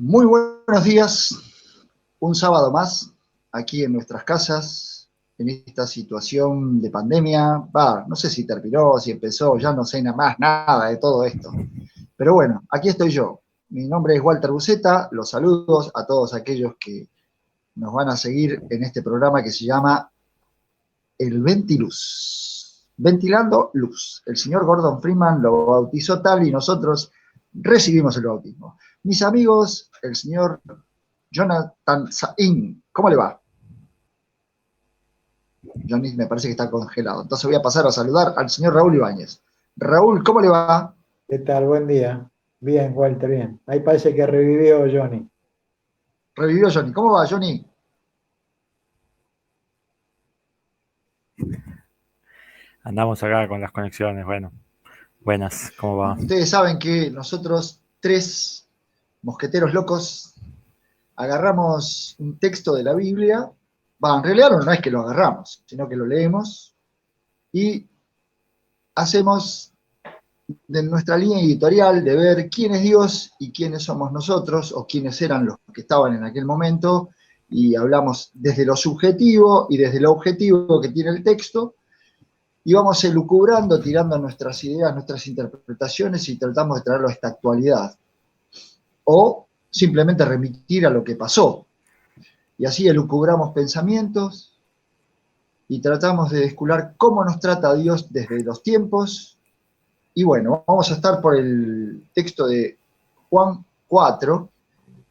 Muy buenos días, un sábado más aquí en nuestras casas, en esta situación de pandemia. No sé si terminó, si empezó, ya no sé nada de todo esto. Pero bueno, aquí estoy yo. Mi nombre es Walter Buceta, los saludos a todos aquellos que nos van a seguir en este programa que se llama El Ventiluz. Ventilando Luz. El señor Gordon Freeman lo bautizó tal y nosotros recibimos el bautismo. Mis amigos, el señor Jonathan Sain, ¿cómo le va? Johnny me parece que está congelado. Entonces voy a pasar a saludar al señor Raúl Ibáñez. Raúl, ¿cómo le va? ¿Qué tal? Buen día. Bien, Walter, bien. Ahí parece que revivió Johnny. Revivió Johnny. ¿Cómo va, Johnny? Andamos acá con las conexiones, bueno, buenas, ¿cómo va? Bueno, ustedes saben que nosotros, tres mosqueteros locos, agarramos un texto de la Biblia. En realidad no es que lo agarramos, sino que lo leemos y hacemos de nuestra línea editorial de ver quién es Dios y quiénes somos nosotros, o quiénes eran los que estaban en aquel momento, y hablamos desde lo subjetivo y desde lo objetivo que tiene el texto, y vamos elucubrando, tirando nuestras ideas, nuestras interpretaciones, y tratamos de traerlo a esta actualidad. O simplemente remitir a lo que pasó. Y así elucubramos pensamientos y tratamos de descubrir cómo nos trata Dios desde los tiempos. Y bueno, vamos a estar por el texto de Juan 4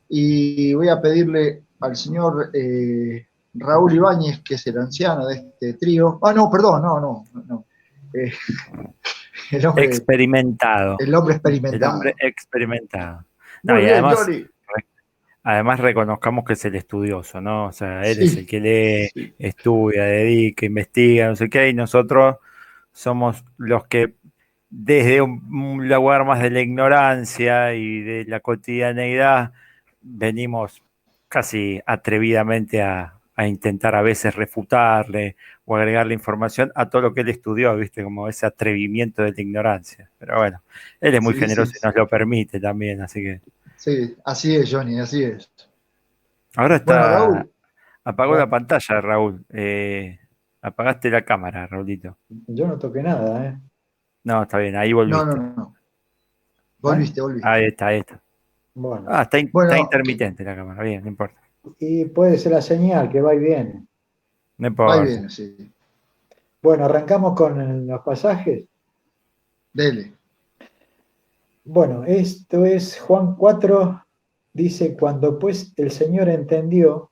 y voy a pedirle al señor Raúl Ibáñez, que es el anciano de este trío. No, perdón, no. El hombre Experimentado. El hombre experimentado. El hombre experimentado. Muy bien, Johnny. Además reconozcamos que es el estudioso, ¿no? O sea, él Sí, es el que lee, sí. estudia, dedica, investiga, no sé qué, y nosotros somos los que desde un lugar más de la ignorancia y de la cotidianeidad venimos casi atrevidamente a intentar a veces refutarle o agregarle información a todo lo que él estudió, ¿viste? Como ese atrevimiento de la ignorancia. Pero bueno, él es muy Sí, generoso sí. y nos lo permite también, así que... Sí, así es, Johnny, así es. Ahora Bueno, está... Raúl. Apagó la pantalla, Raúl. Apagaste la cámara, Raulito. Yo no toqué nada, ¿eh? No, está bien, ahí No. volviste. Volviste. Ahí está. Bueno, Ah, está Bueno, intermitente la cámara, bien, no importa. y puede ser la señal que va y viene. No va y importa. viene, sí. Bueno, arrancamos con los pasajes. Dele. Bueno, esto es Juan 4, dice, cuando pues el Señor entendió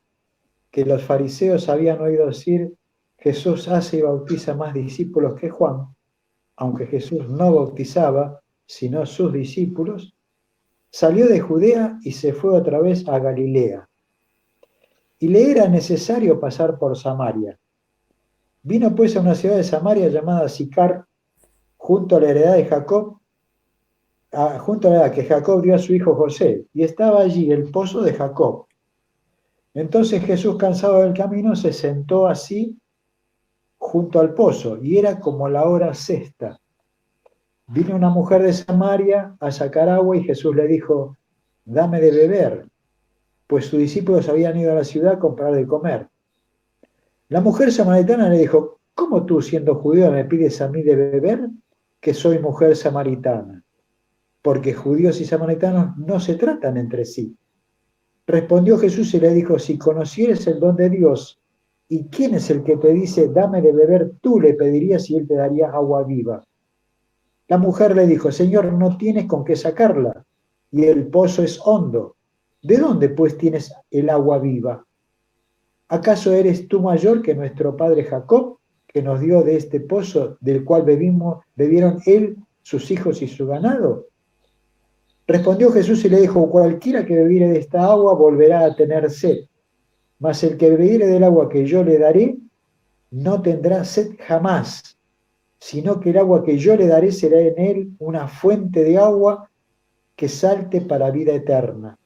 que los fariseos habían oído decir, Jesús hace y bautiza más discípulos que Juan, aunque Jesús no bautizaba, sino sus discípulos, salió de Judea y se fue otra vez a Galilea. Y le era necesario pasar por Samaria. Vino pues a una ciudad de Samaria llamada Sicar, junto a la heredad de Jacob, junto a la heredad que Jacob dio a su hijo José, y estaba allí el pozo de Jacob. Entonces Jesús, cansado del camino, se sentó así junto al pozo, y era como la hora sexta. Vino una mujer de Samaria a sacar agua y Jesús le dijo, dame de beber, pues sus discípulos habían ido a la ciudad a comprar de comer. La mujer samaritana le dijo, ¿cómo tú, siendo judío, me pides a mí de beber, que soy mujer samaritana? Porque judíos y samaritanos no se tratan entre sí. Respondió Jesús y le dijo, si conocieres el don de Dios, ¿y quién es el que te dice, dame de beber? Tú le pedirías y él te daría agua viva. La mujer le dijo, Señor, no tienes con qué sacarla, y el pozo es hondo. ¿De dónde pues tienes el agua viva? ¿Acaso eres tú mayor que nuestro padre Jacob, que nos dio de este pozo del cual bebieron él, sus hijos y su ganado? Respondió Jesús y le dijo, cualquiera que bebiere de esta agua volverá a tener sed, mas el que bebiere del agua que yo le daré no tendrá sed jamás, sino que el agua que yo le daré será en él una fuente de agua que salte para vida eterna.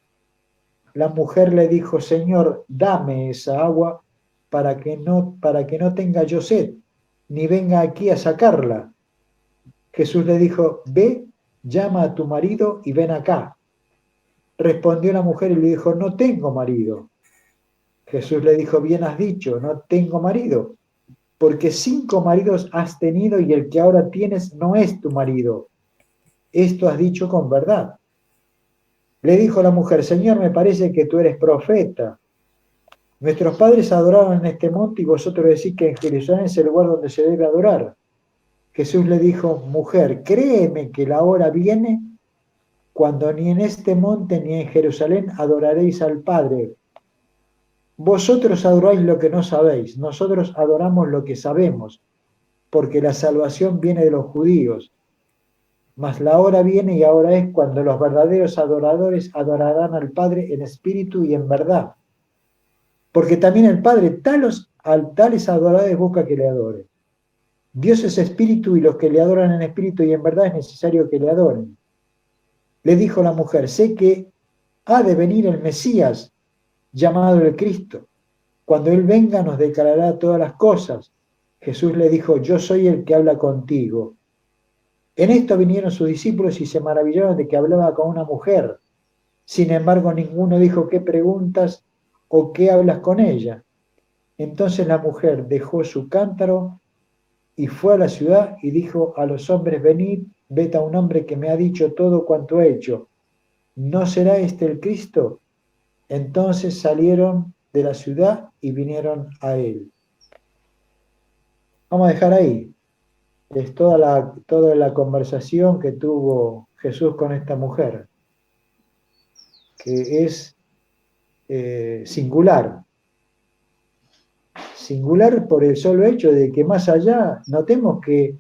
La mujer le dijo, Señor, dame esa agua para que no tenga yo sed, ni venga aquí a sacarla. Jesús le dijo, ve, llama a tu marido y ven acá. respondió la mujer y le dijo, no tengo marido. Jesús le dijo, bien has dicho, no tengo marido, porque 5 maridos has tenido y el que ahora tienes no es tu marido. Esto has dicho con verdad. Le dijo la mujer, Señor, me parece que tú eres profeta. Nuestros padres adoraban en este monte y vosotros decís que en Jerusalén es el lugar donde se debe adorar. Jesús le dijo, mujer, créeme que la hora viene cuando ni en este monte ni en Jerusalén adoraréis al Padre. Vosotros adoráis lo que no sabéis, nosotros adoramos lo que sabemos, porque la salvación viene de los judíos. Mas la hora viene y ahora es cuando los verdaderos adoradores adorarán al Padre en espíritu y en verdad. Porque también el Padre tales adoradores busca que le adoren. Dios es espíritu y los que le adoran en espíritu y en verdad es necesario que le adoren. Le dijo la mujer, sé que ha de venir el Mesías, llamado el Cristo. Cuando Él venga nos declarará todas las cosas. Jesús le dijo, yo soy el que habla contigo. En esto vinieron sus discípulos y se maravillaron de que hablaba con una mujer. Sin embargo, ninguno dijo qué preguntas o qué hablas con ella. Entonces la mujer dejó su cántaro y fue a la ciudad y dijo a los hombres, venid, ved a un hombre que me ha dicho todo cuanto he hecho. ¿No será este el Cristo? Entonces salieron de la ciudad y vinieron a él. Vamos a dejar ahí. Es toda la conversación que tuvo Jesús con esta mujer, que es singular. Singular por el solo hecho de que más allá, notemos que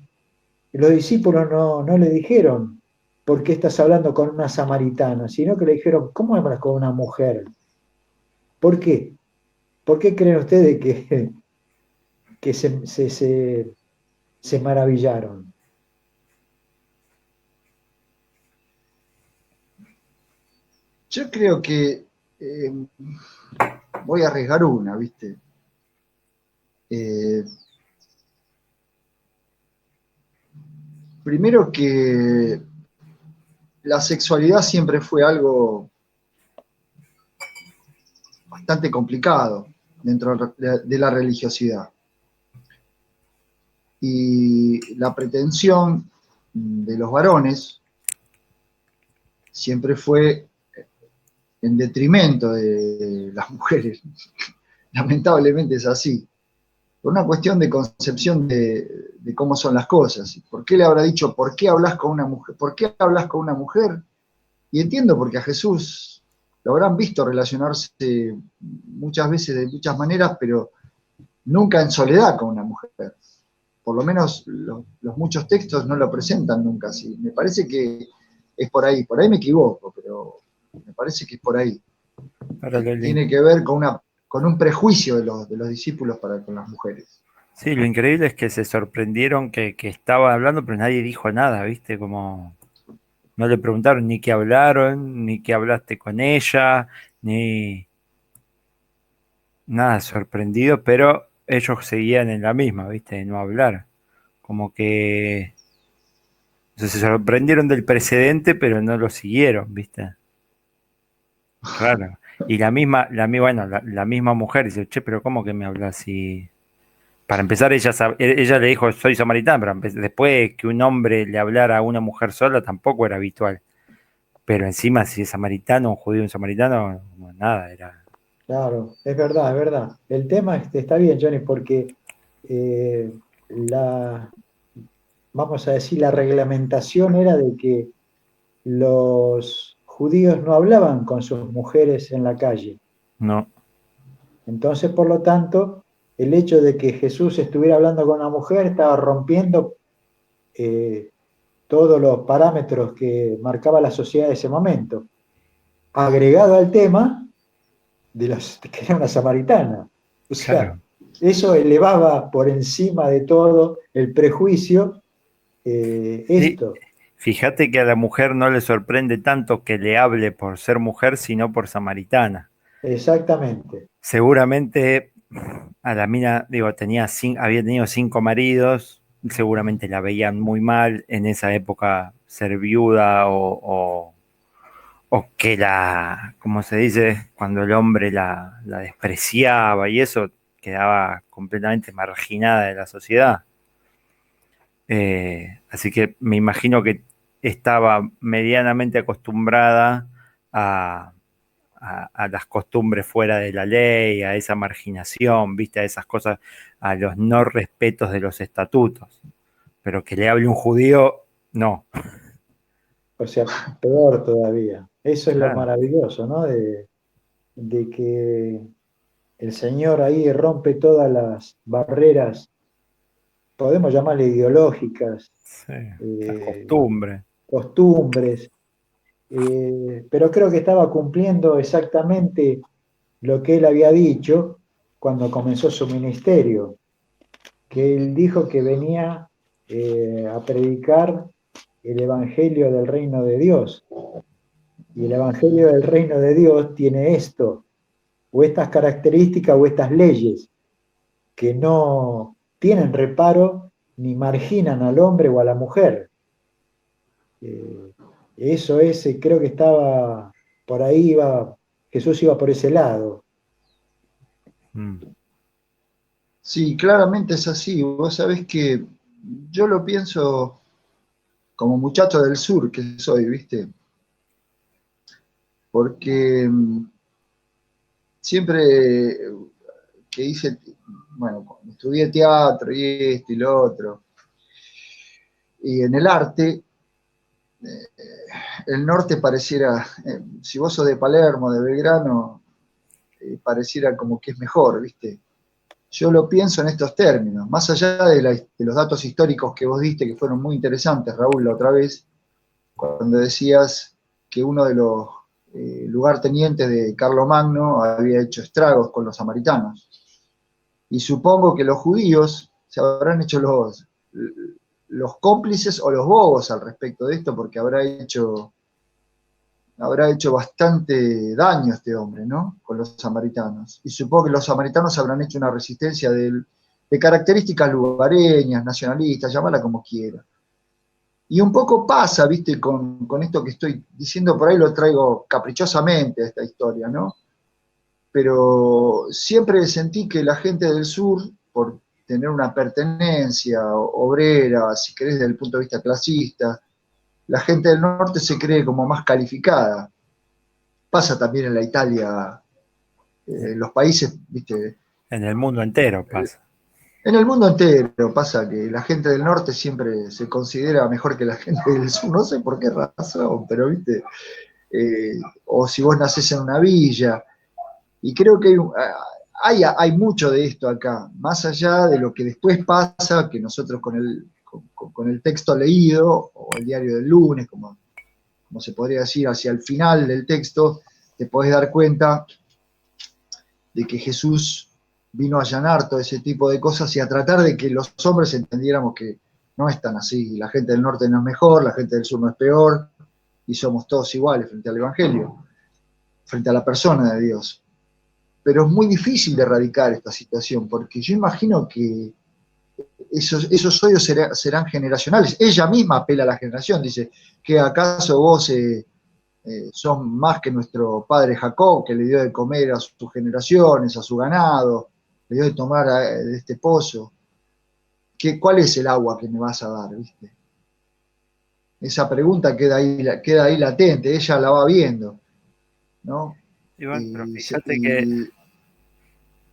los discípulos no le dijeron, ¿por qué estás hablando con una samaritana? Sino que le dijeron, ¿cómo hablas con una mujer? ¿Por qué? ¿Por qué creen ustedes que se maravillaron? Yo creo que voy a arriesgar una, ¿viste? Primero que la sexualidad siempre fue algo bastante complicado dentro de la religiosidad. Y la pretensión de los varones siempre fue en detrimento de las mujeres. Lamentablemente es así. Por una cuestión de concepción de cómo son las cosas. ¿Por qué le habrá dicho, por qué hablas con una mujer? ¿Por qué hablas con una mujer? Y entiendo porque a Jesús lo habrán visto relacionarse muchas veces de muchas maneras, pero nunca en soledad con una mujer. Por lo menos los muchos textos no lo presentan nunca así. Me parece que es por ahí me equivoco, pero me parece que es por ahí. Tiene que ver con un prejuicio de los discípulos para con las mujeres. Sí, lo increíble es que se sorprendieron que estaba hablando, pero nadie dijo nada, ¿viste? Como no le preguntaron ni qué hablaron, ni qué hablaste con ella, ni nada, sorprendido, pero ellos seguían en la misma, ¿viste? De no hablar. Como que o sea, se sorprendieron del precedente, pero no lo siguieron, ¿viste? Raro. Y bueno, la misma mujer dice, che, pero ¿cómo que me hablas así? Para empezar, ella le dijo, soy samaritana, pero después que un hombre le hablara a una mujer sola tampoco era habitual. Pero encima, si es samaritano, un judío, un samaritano, no, nada, era... Claro, es verdad, es verdad. El tema está bien, Johnny, porque vamos a decir, la reglamentación era de que los judíos no hablaban con sus mujeres en la calle. No, Entonces, por lo tanto, el hecho de que Jesús estuviera hablando con una mujer estaba rompiendo todos los parámetros que marcaba la sociedad de ese momento. Agregado al tema que era una samaritana. O sea, claro. eso elevaba por encima de todo el prejuicio Sí, esto. fíjate que a la mujer no le sorprende tanto que le hable por ser mujer, sino por samaritana. Exactamente. Seguramente a la mina, digo, había tenido 5 maridos, seguramente la veían muy mal en esa época ser viuda o que como se dice, cuando el hombre la despreciaba y eso, quedaba completamente marginada de la sociedad. Así que me imagino que estaba medianamente acostumbrada a, a las costumbres fuera de la ley, a esa marginación, ¿viste? A esas cosas, a los no respetos de los estatutos. Pero que le hable un judío, no. O sea, peor todavía. Eso es lo Claro. maravilloso, ¿no? De que el Señor ahí rompe todas las barreras, podemos llamarle ideológicas, Sí, las eh, costumbres. costumbres, pero creo que estaba cumpliendo exactamente lo que él había dicho cuando comenzó su ministerio, que él dijo que venía a predicar el Evangelio del Reino de Dios. Y el Evangelio del Reino de Dios tiene esto, o estas características o estas leyes, que no tienen reparo ni marginan al hombre o a la mujer. Eh, Eso es, creo que estaba por ahí, Jesús iba por ese lado. Mm. Sí, claramente es así. Vos sabés que yo lo pienso como muchacho del sur que soy, ¿viste? Porque siempre que hice, bueno, cuando estudié teatro y esto y lo otro, y en el arte, el norte pareciera, si vos sos de Palermo, de Belgrano, pareciera como que es mejor, ¿viste? Yo lo pienso en estos términos, más allá de los datos históricos que vos diste, que fueron muy interesantes, Raúl, la otra vez, cuando decías que uno de los lugartenientes de Carlomagno había hecho estragos con los samaritanos. Y supongo que los judíos se habrán hecho los cómplices o los bobos al respecto de esto, porque habrá hecho bastante daño este hombre, ¿no? Con los samaritanos. Y supongo que los samaritanos habrán hecho una resistencia de características lugareñas, nacionalistas, llámala como quiera. Y un poco pasa, viste, con esto que estoy diciendo, por ahí lo traigo caprichosamente a esta historia, ¿no? Pero siempre sentí que la gente del sur, por tener una pertenencia obrera, si querés, desde el punto de vista clasista, la gente del norte se cree como más calificada. Pasa también en la Italia, en los países, viste, En el mundo entero pasa. en el mundo entero pasa que la gente del norte siempre se considera mejor que la gente del sur, no sé por qué razón, pero viste, o si vos nacés en una villa, y creo que hay mucho de esto acá, más allá de lo que después pasa, que nosotros con el texto leído, o el diario del lunes, como se podría decir, hacia el final del texto, te podés dar cuenta de que Jesús vino a allanar todo ese tipo de cosas y a tratar de que los hombres entendiéramos que no es tan así, la gente del norte no es mejor, la gente del sur no es peor, y somos todos iguales frente al Evangelio, frente a la persona de Dios. Pero es muy difícil de erradicar esta situación, porque yo imagino que esos odios serán generacionales. Ella misma apela a la generación, dice, ¿que acaso vos son más que nuestro padre Jacob, que le dio de comer a sus generaciones, a su ganado, le dio de tomar de este pozo? ¿Cuál es el agua que me vas a dar? ¿Viste? Esa pregunta queda ahí latente, ella la va viendo, ¿no? Igual, pero Y, fíjate que, y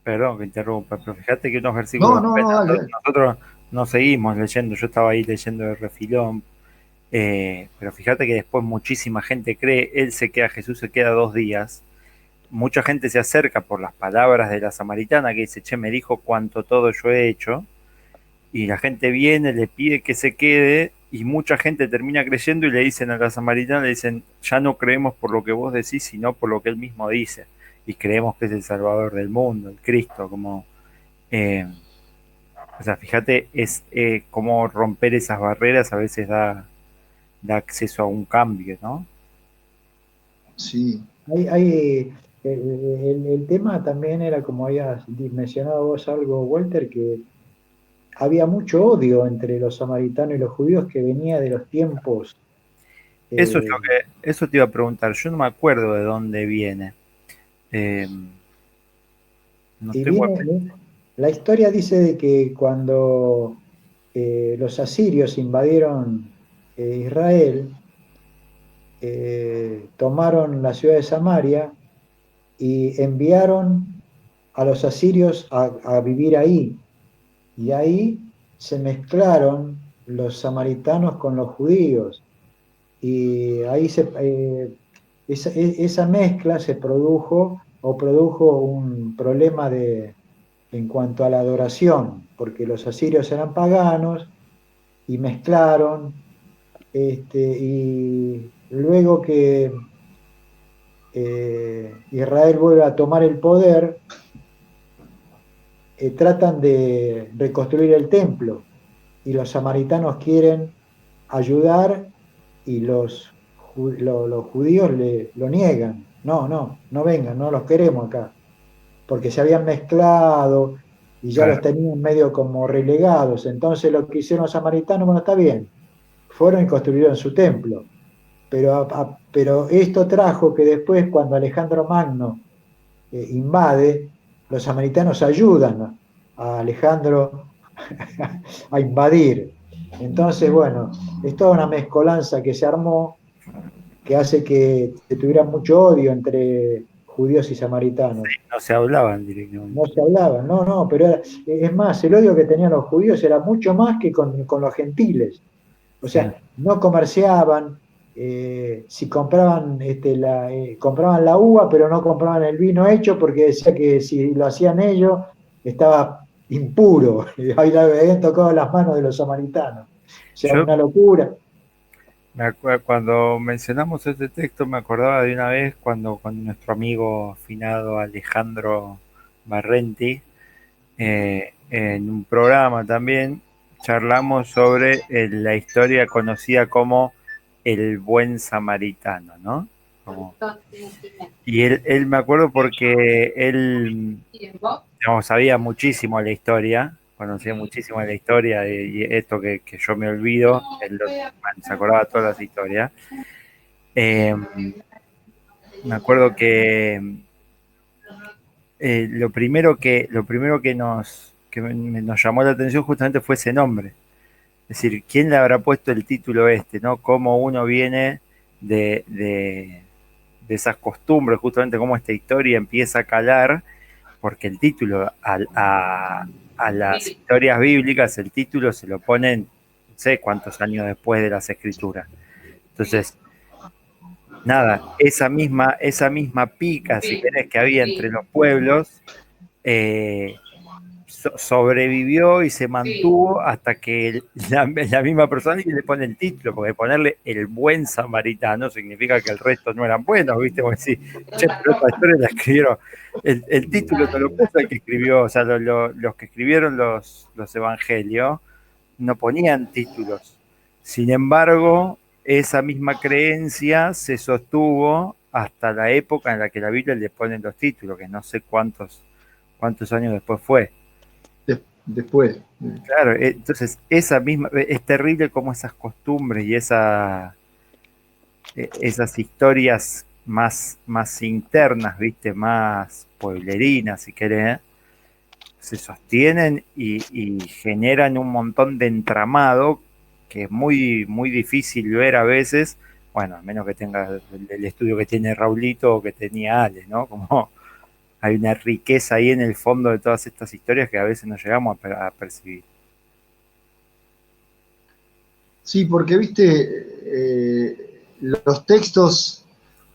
perdón que interrumpa, pero fíjate que unos no, versículos no, después no, dale, dale. nosotros no seguimos leyendo, yo estaba ahí leyendo de refilón, pero fíjate que después muchísima gente cree, Jesús se queda 2 días, mucha gente se acerca por las palabras de la samaritana que dice, che, me dijo cuánto todo yo he hecho, y la gente viene, le pide que se quede, y mucha gente termina creyendo y le dicen a la samaritana, le dicen, ya no creemos por lo que vos decís, sino por lo que él mismo dice, y creemos que es el Salvador del mundo, el Cristo, como... Eh, o sea, fíjate, es cómo romper esas barreras a veces da acceso a un cambio, ¿no? Sí, El tema también era, como habías mencionado vos algo, Walter, que había mucho odio entre los samaritanos y los judíos que venía de los tiempos Eso es Eh, lo que, eso te iba a preguntar. Yo no me acuerdo de dónde viene. Eh, no y tengo. la historia dice de que cuando los asirios invadieron Israel, tomaron la ciudad de Samaria y enviaron a los asirios a vivir ahí. Y ahí se mezclaron los samaritanos con los judíos. Y ahí esa mezcla se produjo o produjo un problema en cuanto a la adoración, porque los asirios eran paganos y mezclaron, y luego que Israel vuelve a tomar el poder, tratan de reconstruir el templo y los samaritanos quieren ayudar y los judíos lo niegan. No, no, no vengan, no los queremos acá, porque se habían mezclado y ya los Claro. tenían medio como relegados. Entonces lo que hicieron los samaritanos, bueno, está bien, fueron y construyeron su templo. Pero esto trajo que después, cuando Alejandro Magno invade, los samaritanos ayudan a Alejandro a invadir. Entonces, bueno, es toda una mezcolanza que se armó que hace que se tuviera mucho odio entre judíos y samaritanos. No se hablaban directamente. No se hablaban, no, no, pero es más, el odio que tenían los judíos era mucho más que con los gentiles. O Sí. sea, no comerciaban, si compraban, compraban la uva, pero no compraban el vino hecho porque decía que si lo hacían ellos estaba impuro. Ahí le habían tocado las manos de los samaritanos. O sea, Yo una locura. cuando mencionamos este texto me acordaba de una vez cuando con nuestro amigo afinado Alejandro Barrenti, en un programa también, charlamos sobre la historia conocida como el buen samaritano, ¿no? Como, y él me acuerdo porque él, digamos, sabía muchísimo la historia, conocía muchísimo la historia y esto que yo me olvido, él se acordaba de todas las historias. Eh, Me acuerdo que lo primero que nos llamó la atención justamente fue ese nombre. Es decir, ¿quién le habrá puesto el título este, ¿no? Cómo uno viene de esas costumbres, justamente cómo esta historia empieza a calar, porque el título a las historias bíblicas, el título se lo ponen, no sé cuántos años después de las escrituras. Entonces, nada, esa misma pica, si querés, que había entre los pueblos, eh, sobrevivió y se mantuvo hasta que la misma persona le pone el título, porque ponerle el buen samaritano significa que el resto no eran buenos, ¿viste? Como decir, che, pero esta historia la escribieron, el título no lo puso el que escribió, o sea, los que escribieron los evangelios no ponían títulos. Sin embargo, esa misma creencia se sostuvo hasta la época en la que la Biblia le ponen los títulos, que no sé cuántos años después fue. Después. Claro, entonces esa misma, es terrible como esas costumbres y esas historias más internas, ¿viste? Más pueblerinas, si querés, se sostienen y generan un montón de entramado que es muy, muy difícil ver a veces, bueno, a menos que tenga el estudio que tiene Raulito o que tenía Ale, ¿no? Como hay una riqueza ahí en el fondo de todas estas historias que a veces no llegamos a percibir. Sí, porque, viste, los textos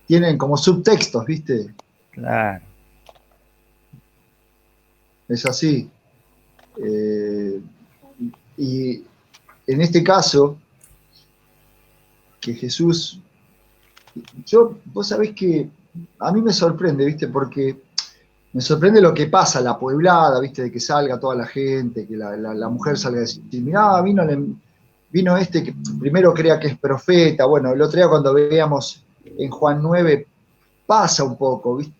tienen como subtextos, viste, Claro, es así. Eh, y en este caso, que Jesús, vos sabés que a mí me sorprende, viste, porque me sorprende lo que pasa, la pueblada, viste, de que salga toda la gente, que la mujer salga a decir, mirá, vino este que primero crea que es profeta. Bueno, el otro día cuando veíamos en Juan 9 pasa un poco, ¿viste?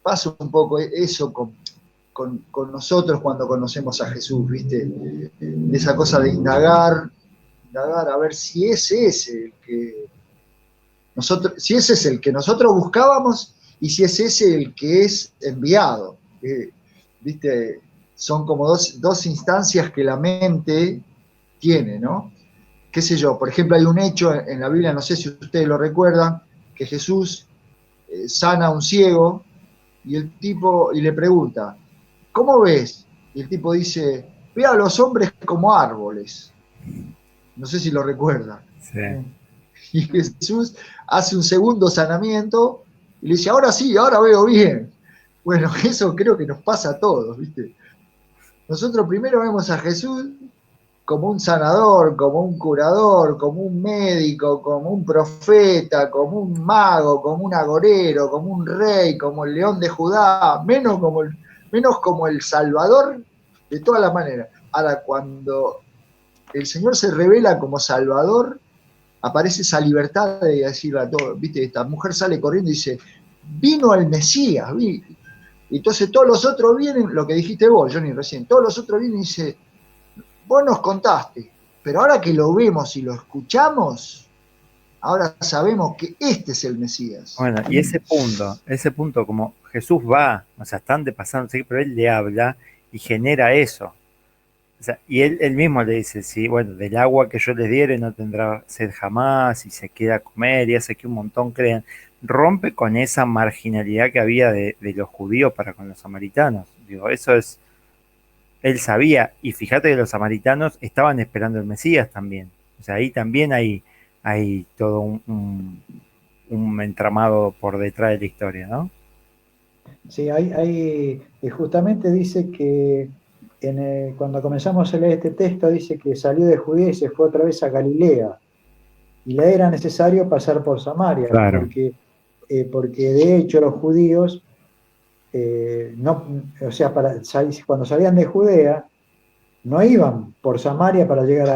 Pasa un poco eso con nosotros cuando conocemos a Jesús, ¿viste? De esa cosa de indagar, indagar a ver si ese es el que si ese es el que nosotros buscábamos y si es ese el que es enviado. ¿Viste? Son como dos instancias que la mente tiene, ¿no? Qué sé yo, por ejemplo, hay un hecho en la Biblia, no sé si ustedes lo recuerdan, que Jesús sana a un ciego y el tipo y le pregunta, ¿cómo ves? Y el tipo dice, ve a los hombres como árboles. No sé si lo recuerdan. Sí. Y Jesús hace un segundo sanamiento y le dice, ahora sí, ahora veo bien. Bueno, eso creo que nos pasa a todos, ¿viste? Nosotros primero vemos a Jesús como un sanador, como un curador, como un médico, como un profeta, como un mago, como un agorero, como un rey, como el león de Judá, menos como el salvador de todas las maneras. Ahora, cuando el Señor se revela como salvador, aparece esa libertad de decirle a todos, ¿viste? Esta mujer sale corriendo y dice, vino el Mesías, y entonces todos los otros vienen, lo que dijiste vos, Johnny, recién, todos los otros vienen y dicen, vos nos contaste, pero ahora que lo vemos y lo escuchamos, ahora sabemos que este es el Mesías. Bueno, y ese punto, como Jesús va, o sea, están de pasando, sí, pero él le habla y genera eso. O sea, y él mismo le dice, sí, bueno, del agua que yo les diere no tendrá sed jamás, y se queda a comer, y hace que un montón crean. Rompe con esa marginalidad que había de los judíos para con los samaritanos. Digo, eso es, él sabía, y fíjate que los samaritanos estaban esperando el Mesías también. O sea, ahí también hay todo un entramado por detrás de la historia, ¿no? Sí, justamente dice que cuando comenzamos a leer este texto, dice que salió de Judea y se fue otra vez a Galilea. Y le era necesario pasar por Samaria, Claro. porque de hecho los judíos, no, o sea, cuando salían de Judea, no iban por Samaria para llegar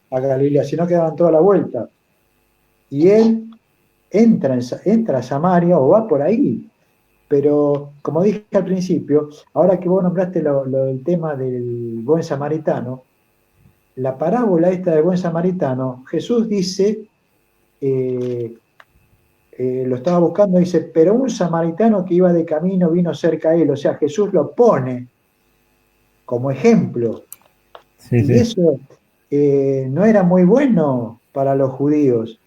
a Galilea, sino que daban toda la vuelta. Y él entra a Samaria o va por ahí. Pero como dije al principio, ahora que vos nombraste lo del tema del buen samaritano, la parábola esta del buen samaritano, Jesús dice, eh, lo estaba buscando, dice, pero un samaritano que iba de camino vino cerca a él, o sea, Jesús lo pone como ejemplo. Sí, Y sí. eso no era muy bueno para los judíos,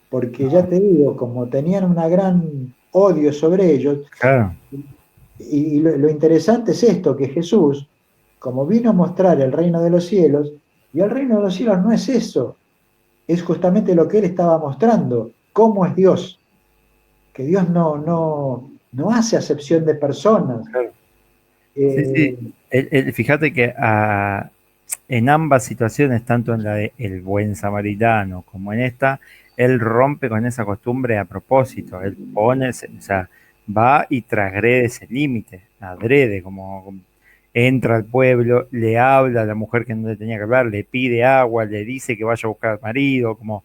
porque ya te digo, como tenían una gran odio sobre ellos, Claro. y lo interesante es esto, que Jesús, como vino a mostrar el reino de los cielos, y el reino de los cielos no es eso, es justamente lo que él estaba mostrando, cómo es Dios, que Dios no hace acepción de personas. Claro. Sí, sí. Eh, Fíjate que en ambas situaciones, tanto en la de El Buen Samaritano como en esta, él rompe con esa costumbre a propósito. Él pone, o sea, va y transgrede ese límite, adrede, como entra al pueblo, le habla a la mujer que no le tenía que hablar, le pide agua, le dice que vaya a buscar al marido, como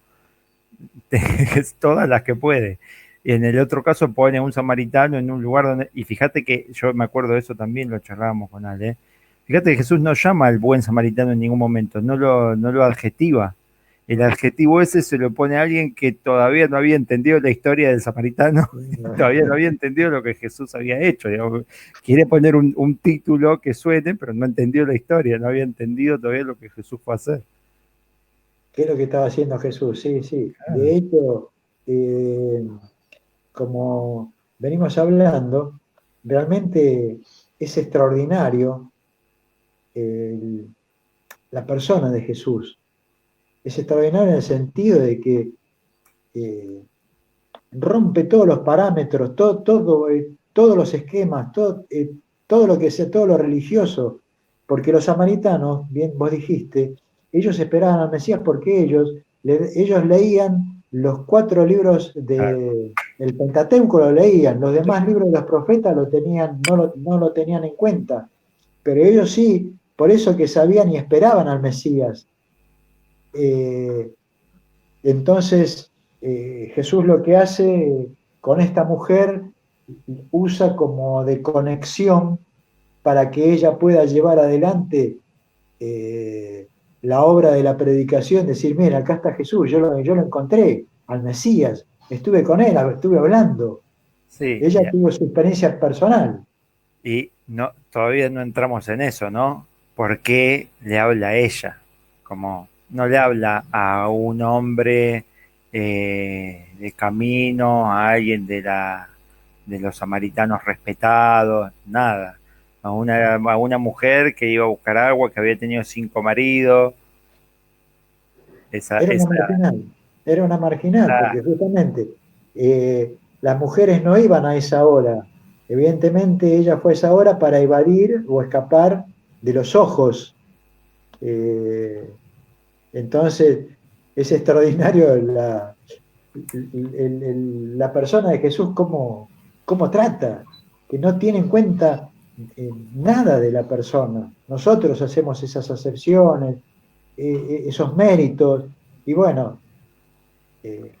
todas las que puede. Y en el otro caso pone a un samaritano en un lugar donde, y fíjate que yo me acuerdo de eso también, lo charlábamos con Ale, fíjate que Jesús no llama al buen samaritano en ningún momento, no lo adjetiva. El adjetivo ese se lo pone a alguien que todavía no había entendido la historia del samaritano, todavía no había entendido lo que Jesús había hecho. Digamos. Quiere poner un título que suene, pero no entendió la historia, no había entendido todavía lo que Jesús fue a hacer. ¿Qué es lo que estaba haciendo Jesús? Sí, sí. Claro. De hecho, como venimos hablando, realmente es extraordinario el- la persona de Jesús. Es extraordinario en el sentido de que eh, rompe todos los parámetros, todos los esquemas, todo lo que sea, todo lo religioso, porque los samaritanos, bien vos dijiste, ellos esperaban al Mesías porque ellos leían los 4 libros del Pentateuco, lo leían, los demás libros de los profetas no lo tenían en cuenta, pero ellos sí, por eso que sabían y esperaban al Mesías. Eh, entonces, Jesús lo que hace con esta mujer, usa como de conexión para que ella pueda llevar adelante, eh, la obra de la predicación, decir, mira, acá está Jesús, yo lo encontré, al Mesías, estuve con él, estuve hablando. Sí, Ella tuvo su experiencia personal. y no, todavía no entramos en eso, ¿no? ¿Por qué le habla a ella? Como no le habla a un hombre de camino, a alguien de los samaritanos respetados, nada. A una mujer que iba a buscar agua, que había tenido 5 maridos. Esa, esa, Era una marginal, ah, porque justamente las mujeres no iban a esa hora. Evidentemente ella fue a esa hora para evadir o escapar de los ojos. Eh, entonces, es extraordinario la persona de Jesús, cómo trata, que no tiene en cuenta nada de la persona. Nosotros hacemos esas acepciones, esos méritos, y bueno, eh,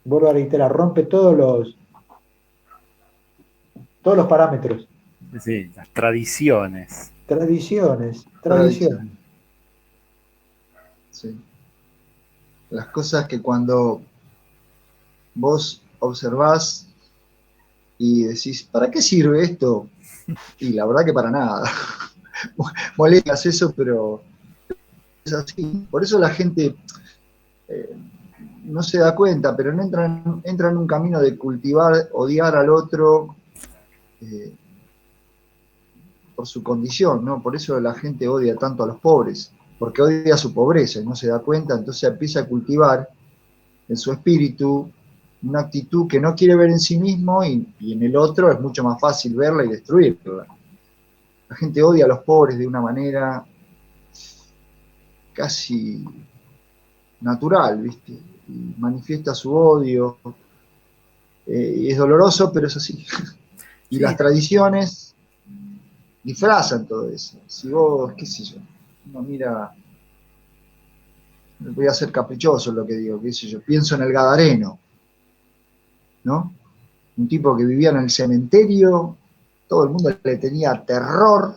vuelvo a reiterar, rompe todos los parámetros, sí, las tradiciones. tradiciones, Tradición. tradiciones. Sí. Las cosas que cuando vos observás y decís, ¿para qué sirve esto? Y la verdad que para nada. Molestas eso, pero es así. Por eso la gente eh, no se da cuenta, pero no entra en un camino de cultivar, odiar al otro eh, por su condición, ¿no? Por eso la gente odia tanto a los pobres, porque odia su pobreza y no se da cuenta, entonces empieza a cultivar en su espíritu una actitud que no quiere ver en sí mismo y en el otro es mucho más fácil verla y destruirla. La gente odia a los pobres de una manera casi natural, ¿viste? Y manifiesta su odio, y es doloroso, pero es así. Y las Sí, tradiciones disfrazan todo eso. Si vos, qué sé yo, uno mira, voy a ser caprichoso en lo que digo, qué sé yo, pienso en el Gadareno, ¿no? Un tipo que vivía en el cementerio, todo el mundo le tenía terror,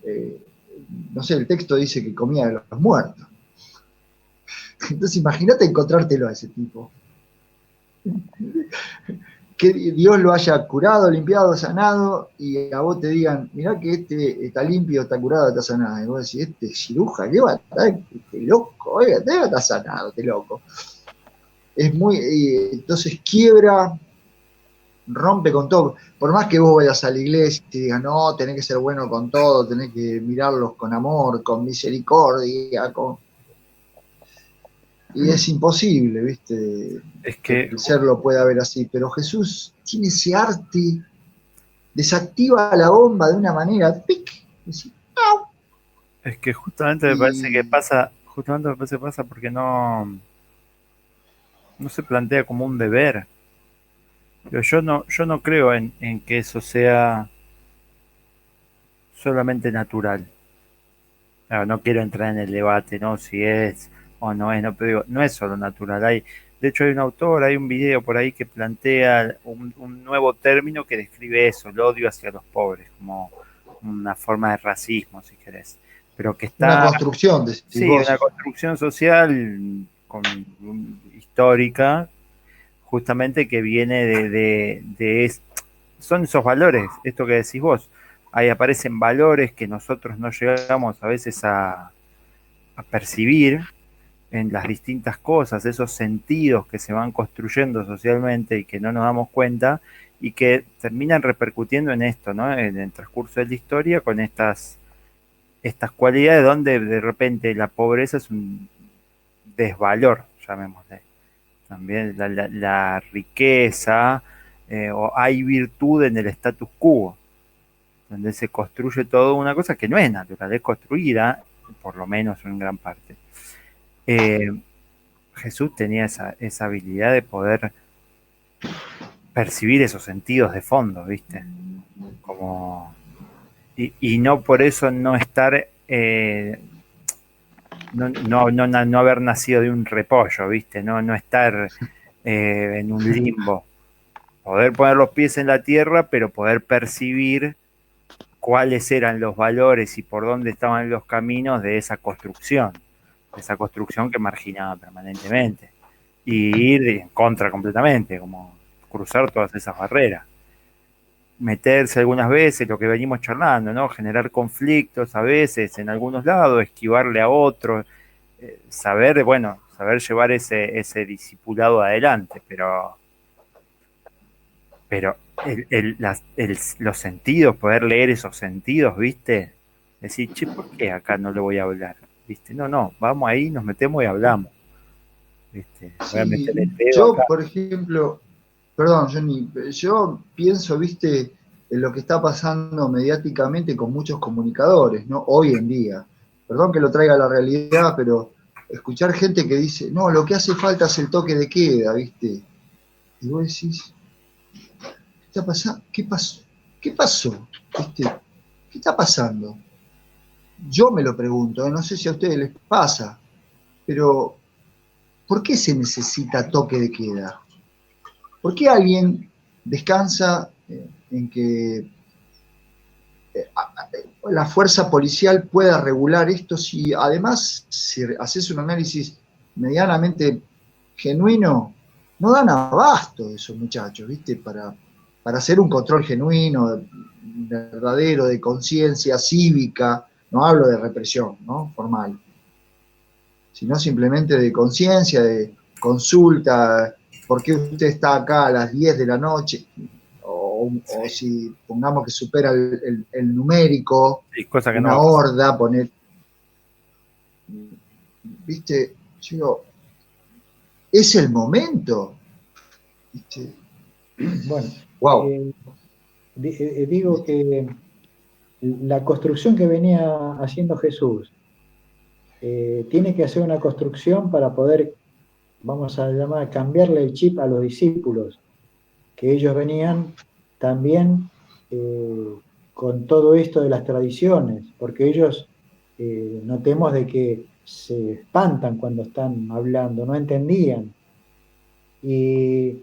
eh, no sé, el texto dice que comía de los muertos. Entonces imagínate encontrártelo a ese tipo. Que Dios lo haya curado, limpiado, sanado, y a vos te digan, mirá que este está limpio, está curado, está sanado. Y vos decís, este ciruja, ¿qué va a estar? Este loco, oiga, está sanado, este loco. Es muy, entonces quiebra, rompe con todo. Por más que vos vayas a la iglesia y digas, no, tenés que ser bueno con todo, tenés que mirarlos con amor, con misericordia, y es imposible, ¿viste? es Que que el ser lo pueda ver así. Pero Jesús tiene ese arte, desactiva la bomba de una manera, ¡pic! Es que justamente me parece que Y pasa, justamente me parece que pasa porque no se plantea como un deber. Pero yo no creo en que eso sea solamente natural. Claro, no quiero entrar en el debate, ¿no? Si es o no es, no, pero digo, no es solo natural. De hecho, hay un autor, hay un video por ahí que plantea un nuevo término que describe eso, el odio hacia los pobres, como una forma de racismo, si querés. Pero que una está, construcción, decís sí, una vos, construcción social histórica, justamente que viene son esos valores, esto que decís vos. Ahí aparecen valores que nosotros no llegamos a veces a percibir en las distintas cosas, esos sentidos que se van construyendo socialmente y que no nos damos cuenta y que terminan repercutiendo en esto, ¿no? En el transcurso de la historia con estas cualidades donde de repente la pobreza es un desvalor, llamémosle. También la riqueza, o hay virtud en el status quo, donde se construye todo una cosa que no es natural, es construida, por lo menos en gran parte. Eh, Jesús tenía esa habilidad de poder percibir esos sentidos de fondo, ¿viste? Como, y no por eso no estar, no haber nacido de un repollo, ¿viste? No estar en un limbo. Poder poner los pies en la tierra, pero poder percibir cuáles eran los valores y por dónde estaban los caminos de esa construcción. esa construcción que marginaba permanentemente. Y ir en contra completamente, como cruzar todas esas barreras. Meterse algunas veces, lo que venimos charlando, ¿no? Generar conflictos a veces en algunos lados, esquivarle a otros, saber, bueno, saber llevar ese discipulado adelante, pero los sentidos, poder leer esos sentidos, ¿viste? Decir, che, ¿por qué acá no le voy a hablar? ¿Viste? No, vamos ahí, nos metemos y hablamos. ¿Viste? Voy a Sí, meter el dedo yo, acá. por ejemplo, perdón, Johnny, yo pienso, viste, en lo que está pasando mediáticamente con muchos comunicadores, ¿no? Hoy en día. Perdón que lo traiga a la realidad, pero escuchar gente que dice, no, lo que hace falta es el toque de queda, ¿viste? Y vos decís, ¿qué está pasando? ¿Qué pasó? ¿Qué pasó? ¿Viste? ¿Qué está pasando? Yo me lo pregunto, no sé si a ustedes les pasa, pero ¿por qué se necesita toque de queda? ¿Por qué alguien descansa en que la fuerza policial pueda regular esto si además, si haces un análisis medianamente genuino, no dan abasto esos muchachos, ¿viste? Para hacer un control genuino, verdadero, de conciencia cívica, no hablo de represión, ¿no? Formal, sino simplemente de conciencia, de consulta, ¿por qué usted está acá a las 10 de la noche? O si pongamos que supera el numérico, Sí, cosa que no va una a pasar. horda, poner, viste, yo digo, es el momento, viste, Bueno, wow. digo que la construcción que venía haciendo Jesús tiene que hacer una construcción para poder, vamos a llamar, cambiarle el chip a los discípulos, que ellos venían también con todo esto de las tradiciones, porque ellos notemos de que se espantan cuando están hablando, no entendían. Y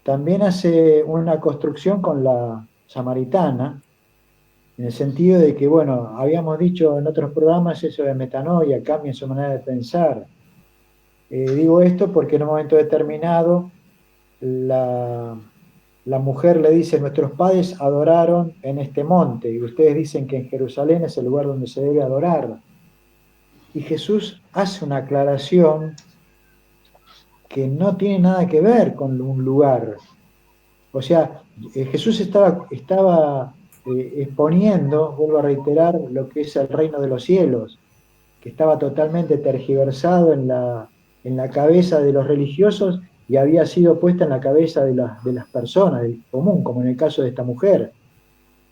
también hace una construcción con la samaritana, en el sentido de que, bueno, habíamos dicho en otros programas eso de metanoia, cambia su manera de pensar. Digo esto porque en un momento determinado la, la mujer le dice, nuestros padres adoraron en este monte y ustedes dicen que en Jerusalén es el lugar donde se debe adorar. Y Jesús hace una aclaración que no tiene nada que ver con un lugar. O sea, Jesús estaba exponiendo, vuelvo a reiterar, lo que es el reino de los cielos, que estaba totalmente tergiversado en la cabeza de los religiosos y había sido puesta en la cabeza de las personas, del común, como en el caso de esta mujer.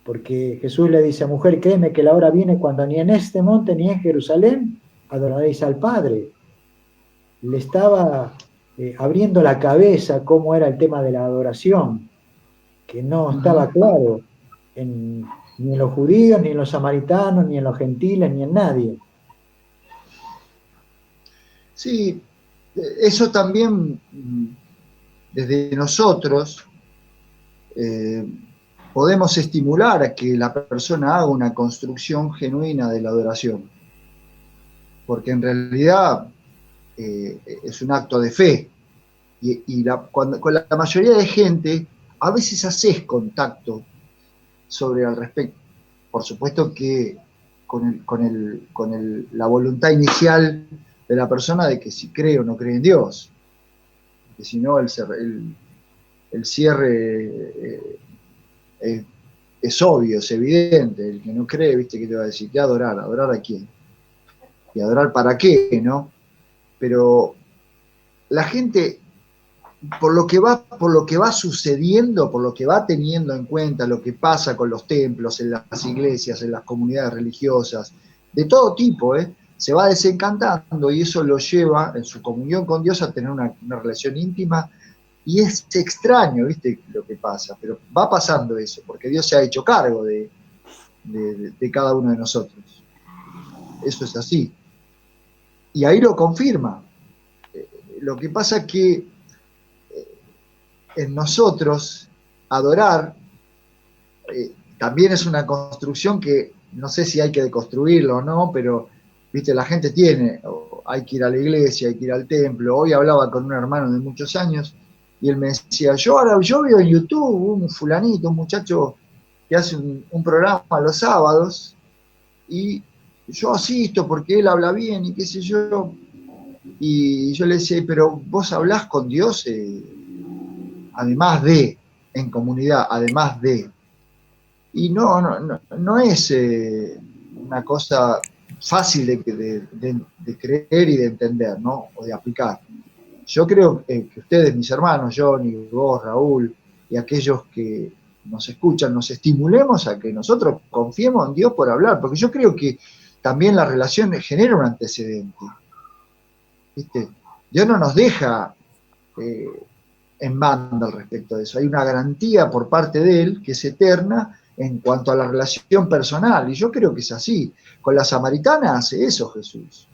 Porque Jesús le dice, mujer, créeme que la hora viene cuando ni en este monte ni en Jerusalén adoraréis al Padre. Le estaba abriendo la cabeza cómo era el tema de la adoración, que no Uh-huh. estaba claro ni en los judíos, ni en los samaritanos, ni en los gentiles, ni en nadie. Sí, eso también desde nosotros eh, podemos estimular a que la persona haga una construcción genuina de la adoración, porque en realidad es un acto de fe. Con la mayoría de gente, a veces haces contacto sobre al respecto. Por supuesto que la voluntad inicial de la persona de que si cree o no cree en Dios, que si no el cierre es obvio, es evidente. El que no cree, viste, que te va a decir, ¿qué adorar? ¿Adorar a quién? ¿Y adorar para qué? ¿No? Pero la gente, por lo que va sucediendo, por lo que va teniendo en cuenta lo que pasa con los templos, en las iglesias, en las comunidades religiosas, de todo tipo, se va desencantando y eso lo lleva en su comunión con Dios a tener una relación íntima y es extraño, ¿viste? Lo que pasa, pero va pasando eso, porque Dios se ha hecho cargo de cada uno de nosotros. Eso es así. Y ahí lo confirma. Lo que pasa es que en nosotros adorar también es una construcción que no sé si hay que deconstruirlo o no, pero viste, la gente tiene hay que ir a la iglesia, hay que ir al templo. Hoy hablaba con un hermano de muchos años y él me decía, yo veo en YouTube un fulanito, un muchacho que hace un programa los sábados y yo asisto porque él habla bien y qué sé yo. Y yo le decía, pero vos hablás con Dios además de, en comunidad, además de. Y no es una cosa fácil de creer y de entender, ¿no? O de aplicar. Yo creo que ustedes, mis hermanos, Johnny, vos, Raúl, y aquellos que nos escuchan, nos estimulemos a que nosotros confiemos en Dios por hablar, porque yo creo que también la relación genera un antecedente. ¿Viste? Dios no nos deja en banda al respecto de eso. Hay una garantía por parte de Él que es eterna en cuanto a la relación personal, y yo creo que es así. Con la samaritana hace eso Jesús.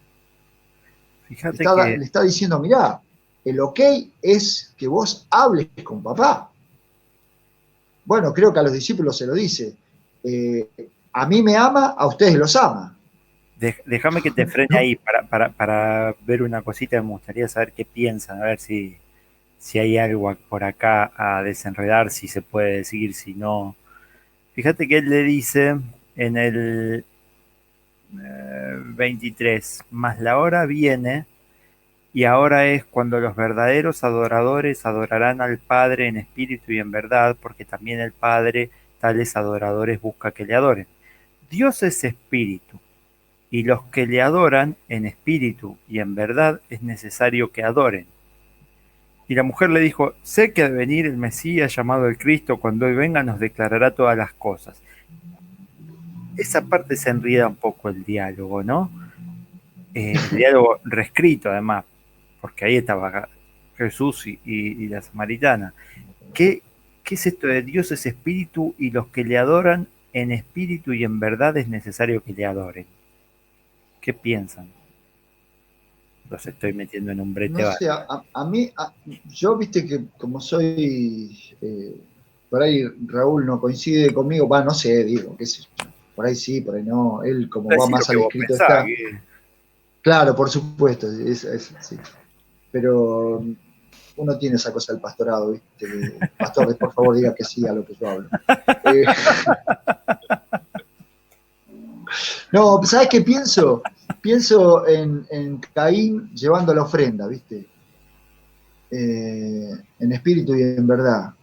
Fíjate que Le está diciendo, mirá, el ok es que vos hables con papá. Bueno, creo que a los discípulos se lo dice. A mí me ama, a ustedes los ama. déjame que te frene ¿No? ahí para ver una cosita. Me gustaría saber qué piensan, a ver si hay algo por acá a desenredar, si se puede decir, si no. Fíjate que él le dice en el 23, mas la hora viene y ahora es cuando los verdaderos adoradores adorarán al Padre en espíritu y en verdad, porque también el Padre tales adoradores busca que le adoren. Dios es espíritu, y los que le adoran en espíritu y en verdad es necesario que adoren. Y la mujer le dijo, sé que ha de venir el Mesías llamado el Cristo, cuando Él venga nos declarará todas las cosas. Esa parte se enreda un poco el diálogo, ¿no? El diálogo reescrito además, porque ahí estaba Jesús y la samaritana. ¿Qué es esto de Dios es espíritu y los que le adoran en espíritu y en verdad es necesario que le adoren? ¿Qué piensan? Los estoy metiendo en un brete. No sé, a mí, yo viste que como soy, por ahí Raúl no coincide conmigo, no sé, digo, qué sé yo, por ahí sí, por ahí no, él como va Decir lo más que al vos escrito pensás. está, claro, por supuesto, sí, pero uno tiene esa cosa del pastorado, viste, pastor, por favor diga que sí a lo que yo hablo. Eh, no, ¿sabes qué pienso? Pienso en Caín llevando la ofrenda, viste, en espíritu y en verdad.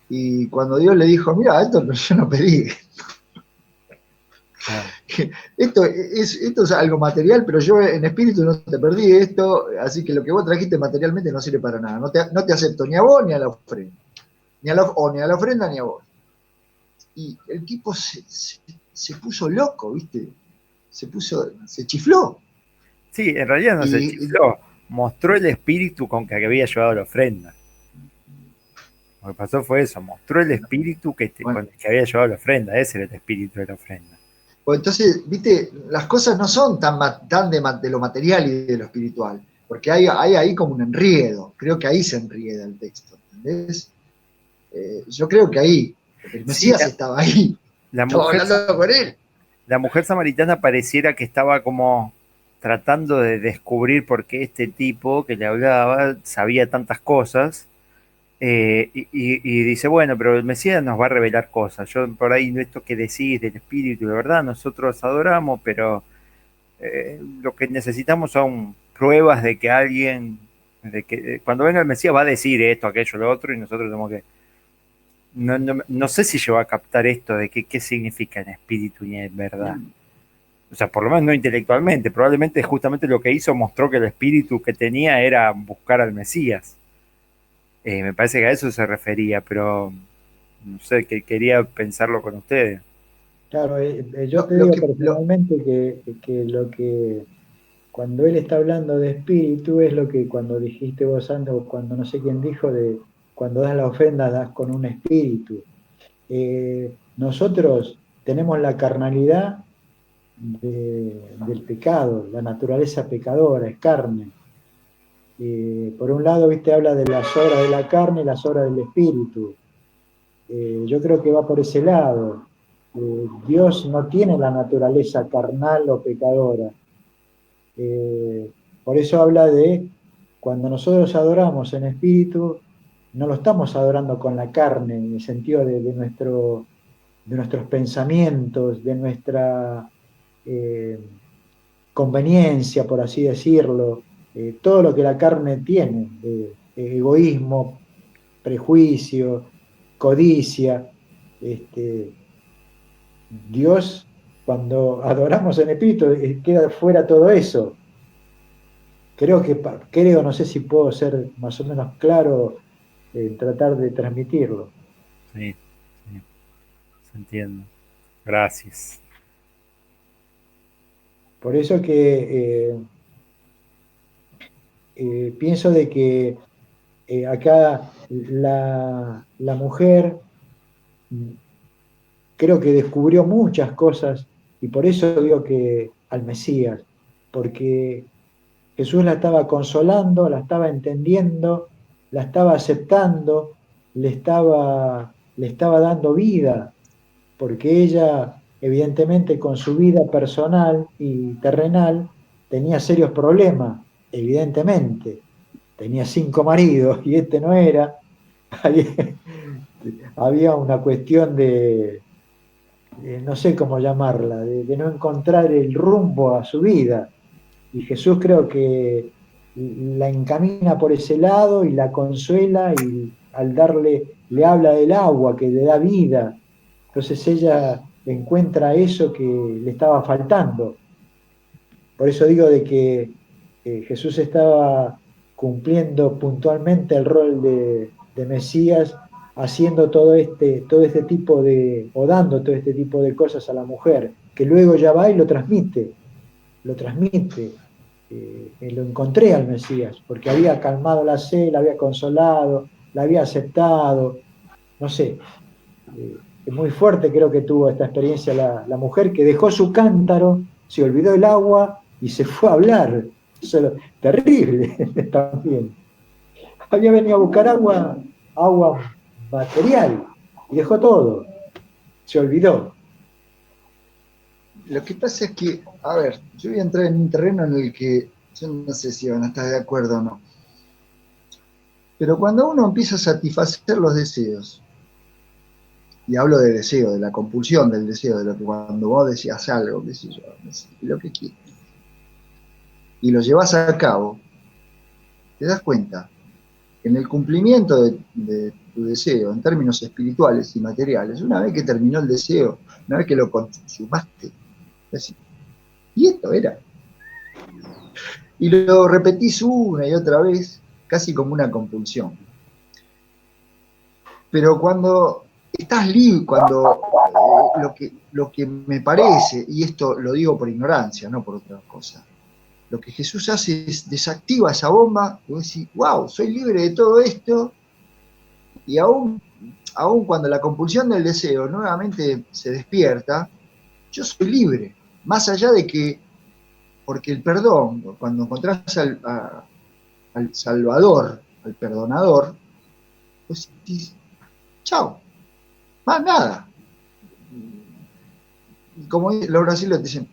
Y cuando Dios le dijo, mira, esto yo no pedí, Claro. esto es algo material, pero yo en espíritu no te perdí esto, así que lo que vos trajiste materialmente no sirve para nada. No te acepto ni a vos ni a la ofrenda. Ni a la ofrenda ni a vos. Y el tipo se puso loco, ¿viste? Se chifló. Sí, en realidad no se Y chifló, mostró el espíritu con que había llevado la ofrenda. Lo que pasó fue eso, mostró el espíritu bueno, con el que había llevado la ofrenda, ese era el espíritu de la ofrenda. pues entonces, ¿viste? Las cosas no son tan de lo material y de lo espiritual, porque hay ahí como un enriedo. Creo que ahí se enrieda el texto, ¿entendés? Yo creo que ahí, el Sí, Mesías estaba ahí, la estaba mujer, hablando con él. la mujer samaritana pareciera que estaba como tratando de descubrir por qué este tipo que le hablaba sabía tantas cosas. Y dice, bueno, pero el Mesías nos va a revelar cosas. Yo por ahí, esto que decís del espíritu, de verdad, nosotros adoramos, pero lo que necesitamos son pruebas de que alguien, de que cuando venga el Mesías va a decir esto, aquello, lo otro, y nosotros tenemos que... No sé si llegó a captar esto de qué significa en espíritu y en verdad. O sea, por lo menos no intelectualmente. Probablemente justamente lo que hizo mostró que el espíritu que tenía era buscar al Mesías. Me parece que a eso se refería, pero no sé, que quería pensarlo con ustedes. Claro, yo Lo, te lo digo que, lo, personalmente que lo que cuando él está hablando de espíritu es lo que cuando dijiste vos antes, o cuando no sé quién dijo, de cuando das la ofrenda das con un espíritu. Nosotros tenemos la carnalidad del pecado, la naturaleza pecadora, es carne. Por un lado, viste, habla de las obras de la carne y las obras del espíritu. Yo creo que va por ese lado. Dios no tiene la naturaleza carnal o pecadora. Por eso habla de cuando nosotros adoramos en espíritu, no lo estamos adorando con la carne, en el sentido de nuestros pensamientos, de nuestra eh, conveniencia, por así decirlo, todo lo que la carne tiene, egoísmo, prejuicio, codicia. Este, Dios, cuando adoramos en espíritu, queda fuera todo eso. Creo, no sé si puedo ser más o menos claro en tratar de transmitirlo. Sí, sí, se entiende. Gracias. Por eso que pienso de que acá la mujer creo que descubrió muchas cosas y por eso digo que al Mesías, porque Jesús la estaba consolando, la estaba entendiendo, la estaba aceptando, le estaba dando vida, porque ella, evidentemente, con su vida personal y terrenal, tenía serios problemas, evidentemente. Tenía 5 maridos y este no era. Había una cuestión no sé cómo llamarla, de no encontrar el rumbo a su vida. Y Jesús creo que la encamina por ese lado y la consuela y al le habla del agua que le da vida. Entonces ella encuentra eso que le estaba faltando. Por eso digo de que Jesús estaba cumpliendo puntualmente el rol de Mesías, haciendo todo este tipo o dando todo este tipo de cosas a la mujer, que luego ya va y lo transmite. Lo encontré al Mesías, porque había calmado la sed, la había consolado, la había aceptado, no sé, es muy fuerte creo que tuvo esta experiencia la mujer que dejó su cántaro, se olvidó el agua y se fue a hablar. Eso es terrible también. Había venido a buscar agua material, y dejó todo, se olvidó. Lo que pasa es que, a ver, yo voy a entrar en un terreno en el que yo no sé si van a estar de acuerdo o no, pero cuando uno empieza a satisfacer los deseos, y hablo de deseo, de la compulsión del deseo, de lo que cuando vos deseas algo, qué sé yo, no sé, lo que quieres, y lo llevas a cabo, te das cuenta que en el cumplimiento de tu deseo, en términos espirituales y materiales, una vez que terminó el deseo, una vez que lo consumaste, decís, y esto era. Y lo repetís una y otra vez, casi como una compulsión. Pero cuando estás libre, cuando lo que me parece, y esto lo digo por ignorancia, no por otra cosa, lo que Jesús hace es desactiva esa bomba y vos decís, wow, soy libre de todo esto, y aún cuando la compulsión del deseo nuevamente se despierta, yo soy libre, más allá de que, porque el perdón, cuando encontrás al Salvador, al Perdonador, pues decís, chao, más nada. Como los brasileños dicen,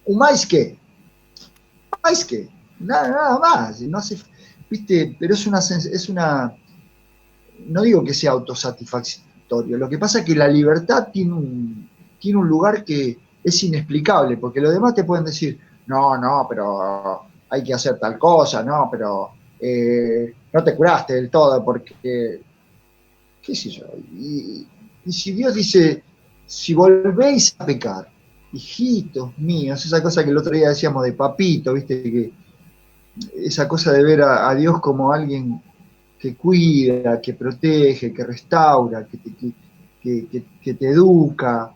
más que, nada más, no hace, viste, pero no digo que sea autosatisfactorio, lo que pasa es que la libertad tiene un lugar que es inexplicable, porque los demás te pueden decir, no, pero hay que hacer tal cosa, no, pero no te curaste del todo, porque, qué sé yo, y si Dios dice, si volvéis a pecar, hijitos míos, esa cosa que el otro día decíamos de papito, viste, que esa cosa de ver a Dios como alguien que cuida, que protege, que restaura, que te educa,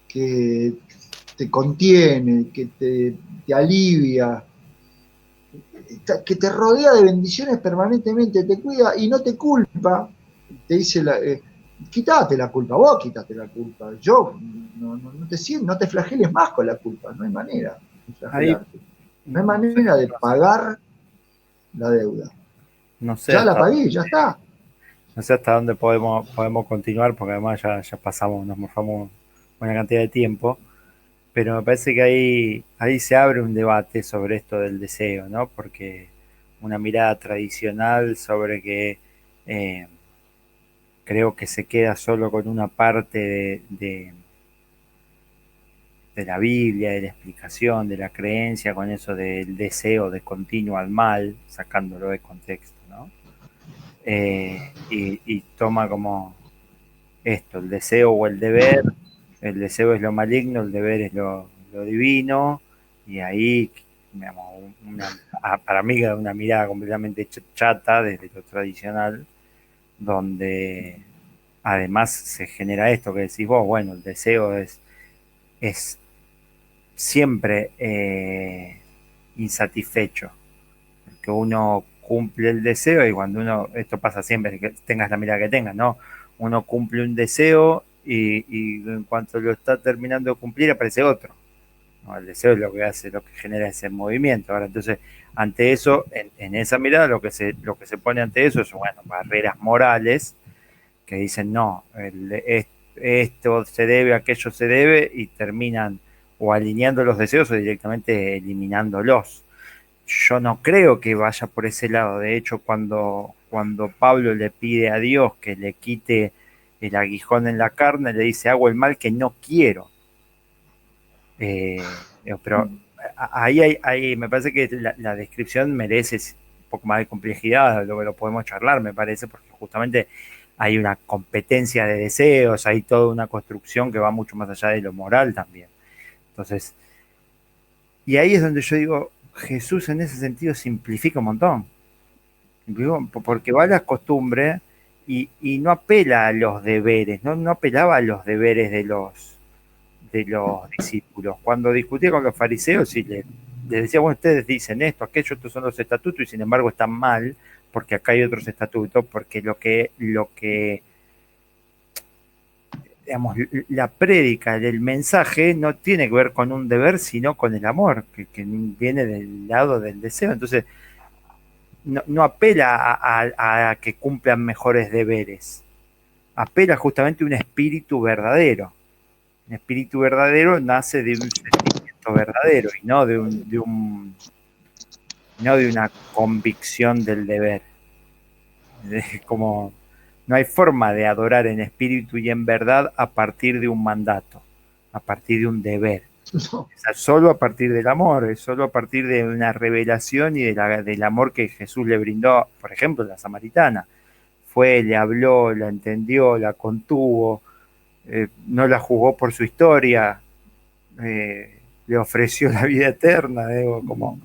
que te contiene, que te alivia, que te rodea de bendiciones permanentemente, te cuida y no te culpa, te dice, quítate la culpa, vos quítate la culpa, yo no te flageles más con la culpa, no hay manera de Ahí flagelarte, no hay no sé, manera de pagar la deuda. no sé Ya la hasta, pagué, ya está. no sé hasta dónde podemos continuar, porque además ya pasamos, nos morfamos una cantidad de tiempo, pero me parece que ahí se abre un debate sobre esto del deseo, ¿no? Porque una mirada tradicional sobre que eh, creo que se queda solo con una parte de la Biblia, de la explicación, de la creencia, con eso del deseo de continuo al mal, sacándolo de contexto, ¿no? Y toma como esto, el deseo o el deber, el deseo es lo maligno, el deber es lo divino, y ahí, digamos, para mí queda una mirada completamente chata desde lo tradicional, donde además se genera esto que decís vos, bueno, el deseo es siempre insatisfecho, que uno cumple el deseo y cuando esto pasa siempre, que tengas la mirada que tengas, ¿no? Uno cumple un deseo y en cuanto lo está terminando de cumplir aparece otro, ¿no? El deseo es lo que hace, lo que genera ese movimiento. Ahora, entonces, ante eso, en esa mirada, lo que se pone ante eso es, bueno, barreras morales que dicen, no, esto se debe, aquello se debe, y terminan o alineando los deseos o directamente eliminándolos. Yo no creo que vaya por ese lado. De hecho, cuando Pablo le pide a Dios que le quite el aguijón en la carne, le dice, hago el mal que no quiero. Pero me parece que la descripción merece un poco más de complejidad, lo podemos charlar, me parece, porque justamente hay una competencia de deseos, hay toda una construcción que va mucho más allá de lo moral también. Entonces, y ahí es donde yo digo, Jesús en ese sentido simplifica un montón, porque va a las costumbres y no apela a los deberes, no apelaba a los deberes de los discípulos. Cuando discutía con los fariseos y les decía, bueno, ustedes dicen esto, aquello, estos son los estatutos y sin embargo están mal, porque acá hay otros estatutos, porque lo que digamos, la prédica del mensaje no tiene que ver con un deber, sino con el amor, que viene del lado del deseo. Entonces, no apela a que cumplan mejores deberes, apela justamente a un espíritu verdadero. Un espíritu verdadero nace de un sentimiento verdadero y no de una convicción del deber. Es como no hay forma de adorar en espíritu y en verdad a partir de un mandato, a partir de un deber. No. Es solo a partir del amor, es solo a partir de una revelación y del amor que Jesús le brindó, por ejemplo, a la samaritana. Fue, le habló, la entendió, la contuvo, no la juzgó por su historia, le ofreció la vida eterna, como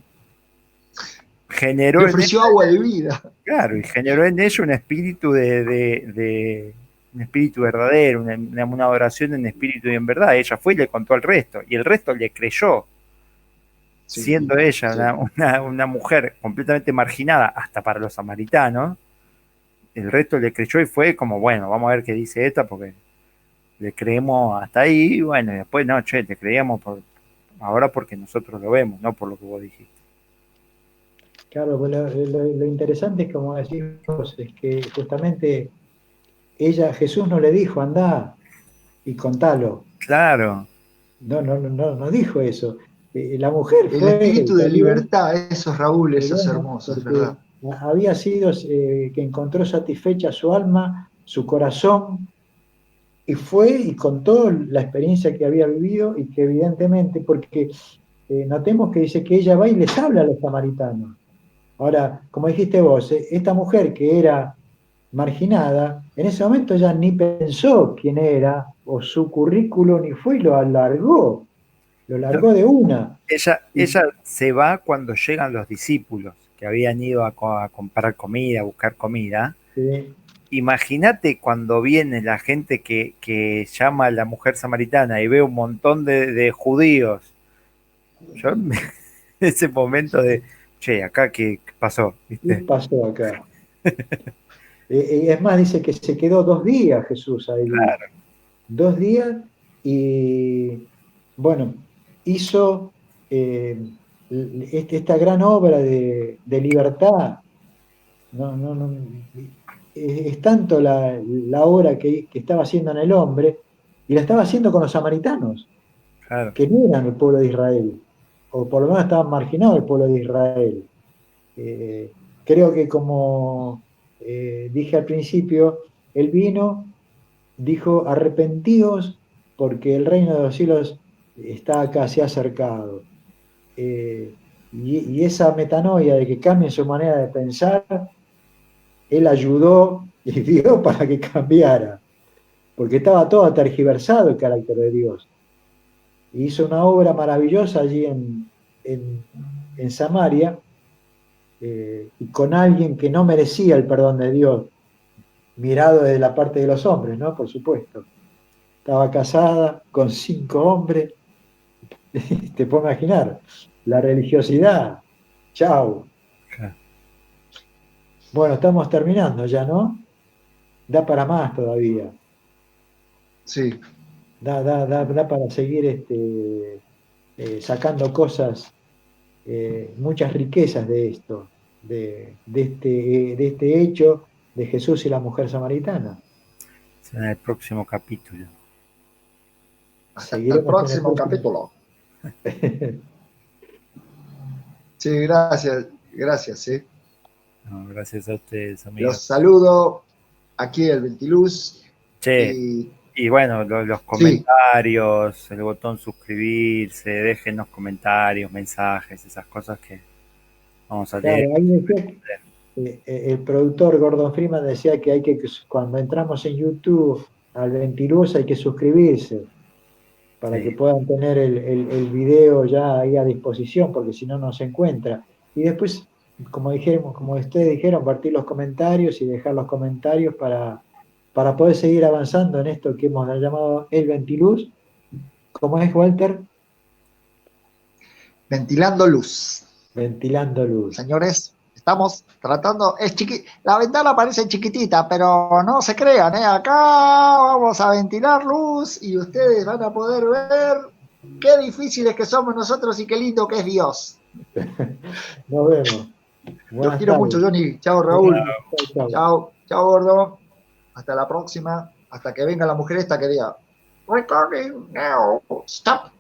generó. Le ofreció agua de vida. Claro, y generó en ello un espíritu un espíritu verdadero, una adoración en espíritu y en verdad. Ella fue y le contó al resto, y el resto le creyó, sí, siendo ella sí, una mujer completamente marginada, hasta para los samaritanos. El resto le creyó y fue como, bueno, vamos a ver qué dice esta, porque le creemos hasta ahí, y bueno, y después, no, te creíamos ahora porque nosotros lo vemos, no por lo que vos dijiste. Claro, pues lo interesante es, como decís vos, es que justamente Jesús no le dijo, andá y contalo. Claro. No dijo eso. La mujer el fue... espíritu de libertad, eso, Raúl, eso es hermoso, es verdad. Había sido que encontró satisfecha su alma, su corazón, y fue y contó la experiencia que había vivido y que evidentemente, porque notemos que dice que ella va y les habla a los samaritanos. Ahora, como dijiste vos, esta mujer que era marginada, en ese momento ya ni pensó quién era, o su currículo ni fue y lo alargó de una. Ella se va cuando llegan los discípulos, que habían ido a comprar comida, a buscar comida. Sí. Imagínate cuando viene la gente que llama a la mujer samaritana y ve un montón de judíos. Yo en ese momento de, che, acá qué pasó, ¿viste? ¿Qué pasó acá? Es más, dice que se quedó 2 días Jesús ahí. Claro. 2 días y, bueno, hizo esta gran obra de libertad. Es tanto la obra que estaba haciendo en el hombre, y la estaba haciendo con los samaritanos. Claro. que no eran el pueblo de Israel, o por lo menos estaban marginados del pueblo de Israel. Creo que como dije al principio, él vino, dijo, arrepentidos porque el reino de los cielos está acá, se ha acercado. Y esa metanoia de que cambien su manera de pensar, él ayudó y dio para que cambiara, porque estaba todo tergiversado el carácter de Dios. Hizo una obra maravillosa allí en Samaria, y con alguien que no merecía el perdón de Dios, mirado desde la parte de los hombres, ¿no? Por supuesto. Estaba casada con 5 hombres, te puedo imaginar, la religiosidad, chau. Claro. Bueno, estamos terminando ya, ¿no? Da para más todavía, Sí, da para seguir sacando cosas, muchas riquezas de esto, de este hecho de Jesús y la mujer samaritana. En el próximo capítulo. hasta el Seguiremos en el próximo próximo. capítulo. Sí, gracias, gracias, sí. No, gracias a ustedes, amigos. Los saludo aquí el Ventiluz. Che, Y y bueno, los sí, comentarios, el botón suscribirse, déjenos comentarios, mensajes, esas cosas que vamos a leer. Claro, ahí decía que, el productor Gordon Freeman decía que hay que, cuando entramos en YouTube al Ventiluz hay que suscribirse para que Sí, puedan tener el video ya ahí a disposición, porque si no, no se encuentra. Y después, como dijimos, como ustedes dijeron, partir los comentarios y dejar los comentarios para poder seguir avanzando en esto que hemos llamado el Ventiluz. ¿Cómo es, Walter? ventilando luz. Ventilando luz. Señores, estamos tratando, la ventana parece chiquitita, pero no se crean, ¿eh? Acá vamos a ventilar luz y ustedes van a poder ver qué difíciles que somos nosotros y qué lindo que es Dios. Nos vemos. Los Buenas quiero mucho, tardes. Johnny. Chao, Raúl. Chau, chau. Chao, chao, gordo. Hasta la próxima. Hasta que venga la mujer esta que diga, recording now, stop.